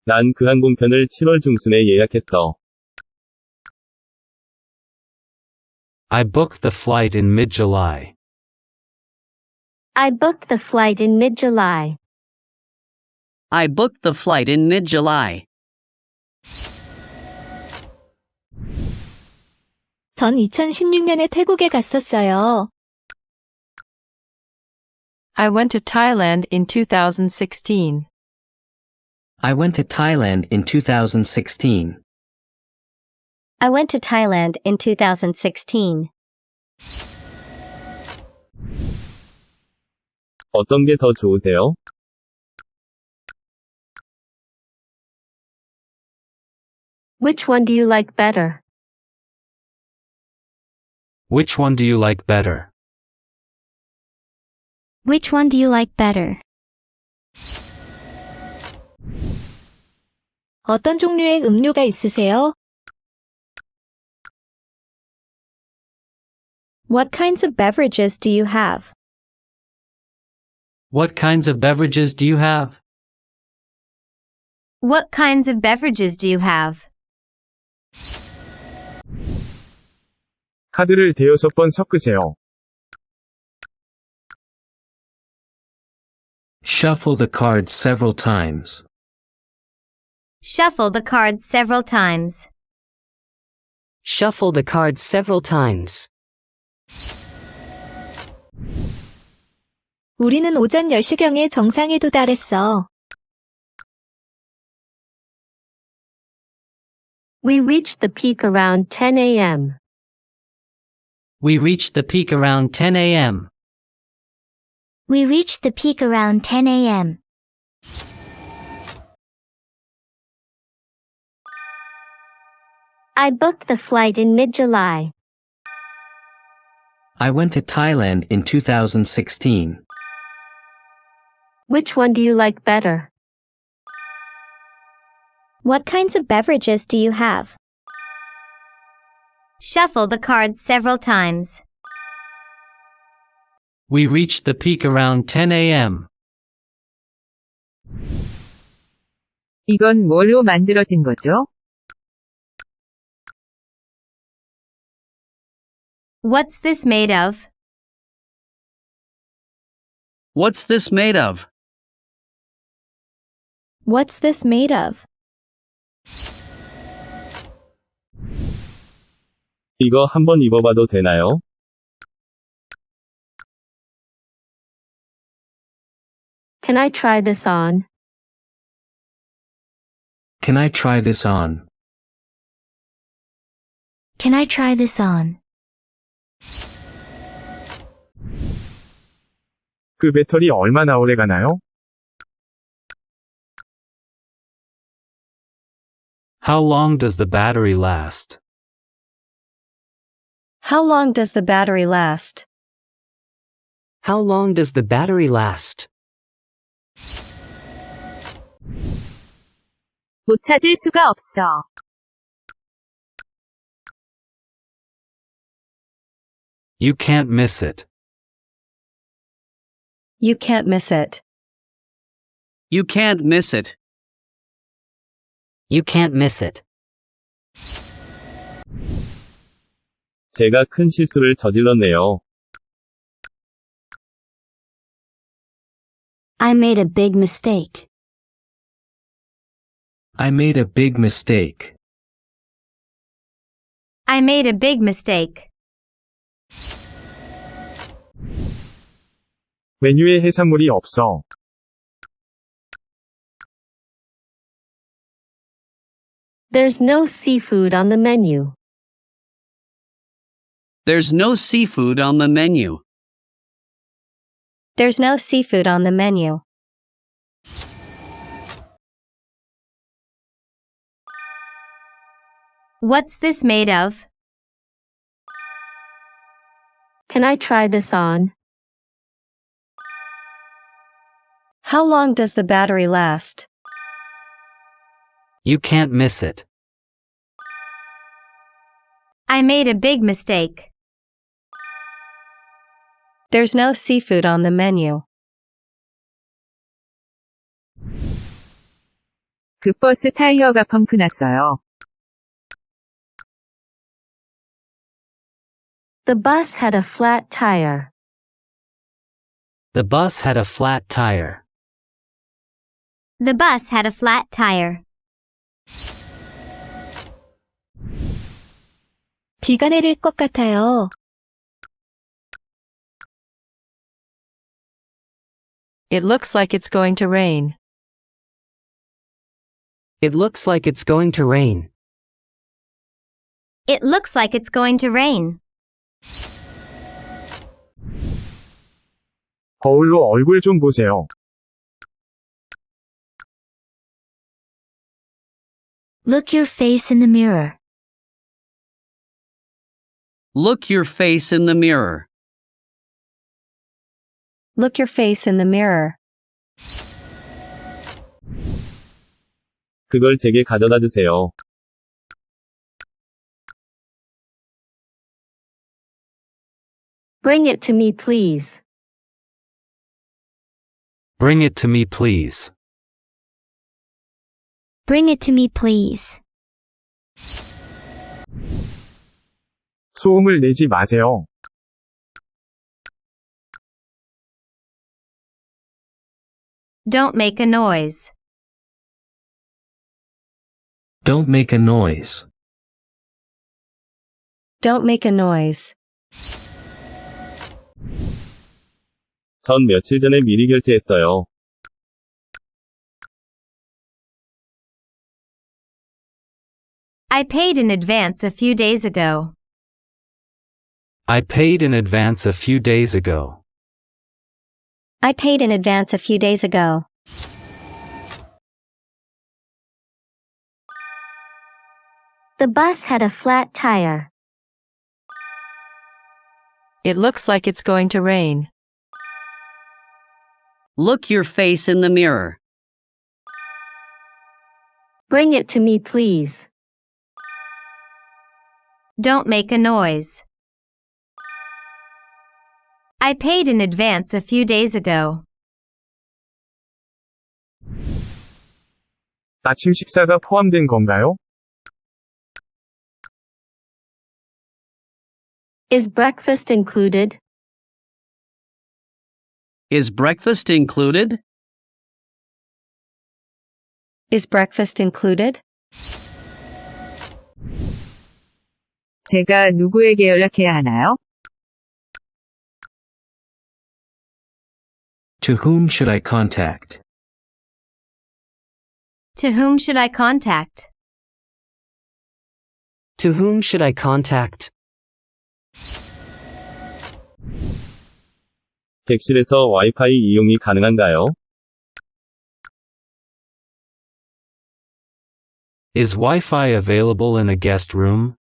난 그 항공편을 7월 중순에 예약했어. I booked the flight in mid-July. I booked the flight in mid-July. I booked the flight in mid-July. 전 2016년에 태국에 갔었어요. I went to Thailand in 2016. I went to Thailand in 2016. I went to Thailand in 2016. 어떤 게 더 좋으세요? Which one do you like better? Which one do you like better? Which one do you like better? 어떤 종류의 음료가 있으세요? What kinds of beverages do you have? What kinds of beverages do you have? What kinds of beverages do you have? 카드를 대여섯 번 섞으세요. Shuffle the cards several times. Shuffle the cards several times. Shuffle the cards several times. 우리는 오전 10시경에 정상에 도달했어. We reached the peak around 10 a.m. We reached the peak around 10 a.m. We reached the peak around 10 a.m. I booked the flight in mid-July. I went to Thailand in 2016. Which one do you like better? What kinds of beverages do you have? Shuffle the cards several times. We reached the peak around 10 a.m. 이건 뭘로 만들어진 거죠? What's this made of? What's this made of? What's this made of? 이거 한번 입어봐도 되나요? Can I try this on? Can I try this on? Can I try this on? 그 배터리 얼마나 오래 가나요? How long does the battery last? How long does the battery last? How long does the battery last? 못 찾을 수가 없어. You can't miss it. You can't miss it. You can't miss it. You can't miss it. 제가 큰 실수를 저질렀네요. I made a big mistake. I made a big mistake. I made a big mistake. 메뉴에 해산물이 없어. There's no seafood on the menu. There's no seafood on the menu. There's no seafood on the menu. What's this made of? Can I try this on? How long does the battery last? You can't miss it. I made a big mistake. There's no seafood on the menu. 그 버스 타이어가 펑크 났어요. The bus had a flat tire. The bus had a flat tire. The bus had a flat tire. 비가 내릴 것 같아요. It looks like it's going to rain. It looks like it's going to rain. It looks like it's going to rain. 거울로 얼굴 좀 보세요. Look your face in the mirror. Look your face in the mirror. Look your face in the mirror. 그걸 제게 가져다 주세요. Bring it to me, please. Bring it to me, please. Bring it to me, please. 소음을 내지 마세요. Don't make a noise. Don't make a noise. Don't make a noise. 전 며칠 전에 미리 결제했어요. I paid in advance a few days ago. I paid in advance a few days ago. I paid in advance a few days ago. The bus had a flat tire. It looks like it's going to rain. Look your face in the mirror. Bring it to me, please. Don't make a noise. I paid in advance a few days ago. 아침 식사가 포함된 건가요? Is breakfast included? Is breakfast included? Is breakfast included? 제가 누구에게 연락해야 하나요? To whom should I contact? To whom should I contact? To whom should I contact? 객실에서 와이파이 이용이 가능한가요? Is Wi-Fi available in a guest room?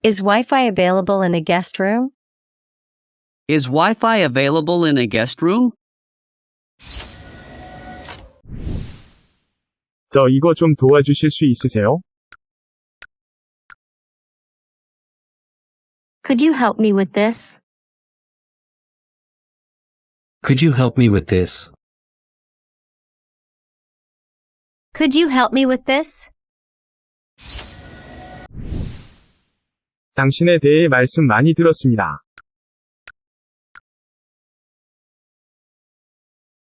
Is Wi-Fi available in a guest room? Is Wi-Fi available in a guest room? 저 이거 좀 도와주실 수 있으세요? Could you help me with this? Could you help me with this? Could you help me with this? 당신에 대해 말씀 많이 들었습니다.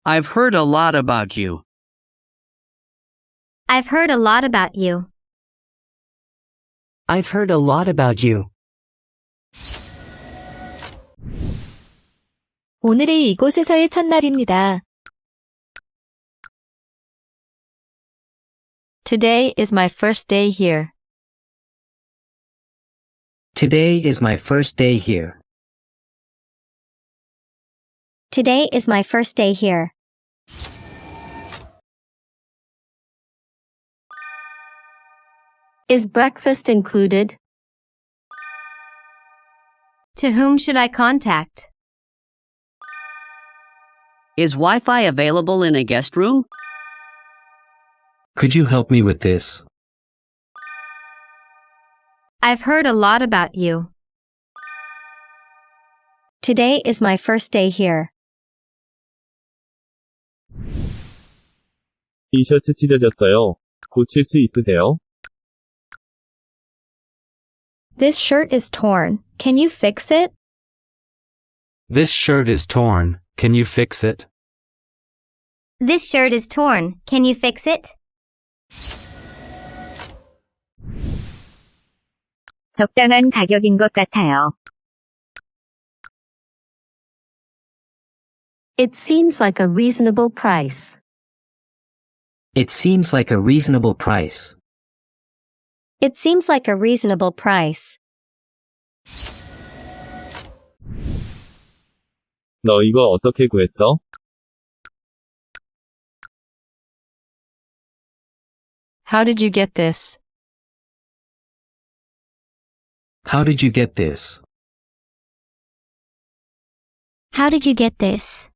I've heard a lot about you. I've heard a lot about you. I've heard a lot about you. 오늘이 이곳에서의 첫날입니다. Today is my first day here. Today is my first day here. Today is my first day here. Is breakfast included? To whom should I contact? Is Wi-Fi available in a guest room? Could you help me with this? I've heard a lot about you. Today is my first day here. 이 셔츠 찢어졌어요. 고칠 수 있으세요? This shirt is torn. Can you fix it? This shirt is torn. Can you fix it? This shirt is torn. Can you fix it? 적당한 가격인 것 같아요. It seems like a reasonable price. It seems like a reasonable price. It seems like a reasonable price. 너 이거 어떻게 구했어? How did you get this? How did you get this? How did you get this?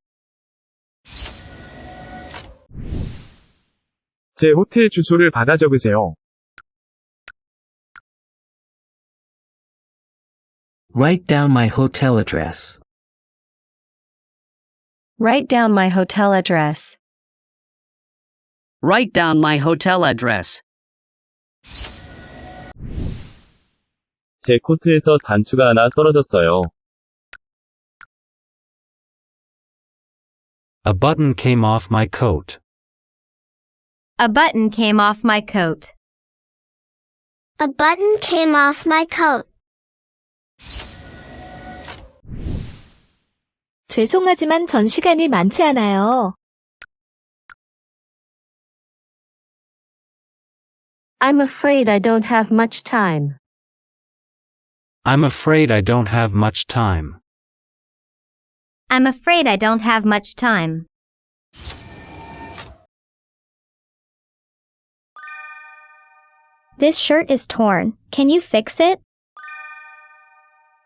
제 호텔 주소를 받아 적으세요. Write down my hotel address. Write down my hotel address. Write down my hotel address. 제 코트에서 단추가 하나 떨어졌어요. A button came off my coat. A button came off my coat. A button came off my coat. 죄송하지만 전 시간이 많지 않아요. I'm afraid I don't have much time. I'm afraid I don't have much time. I'm afraid I don't have much time. This shirt is torn. Can you fix it?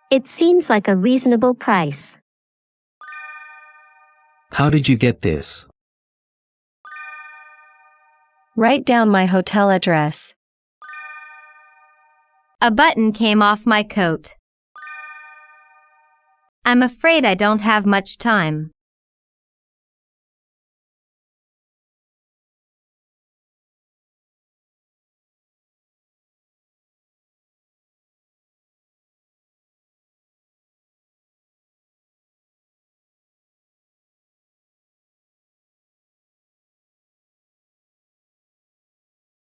It seems like a reasonable price. How did you get this? Write down my hotel address. A button came off my coat. I'm afraid I don't have much time.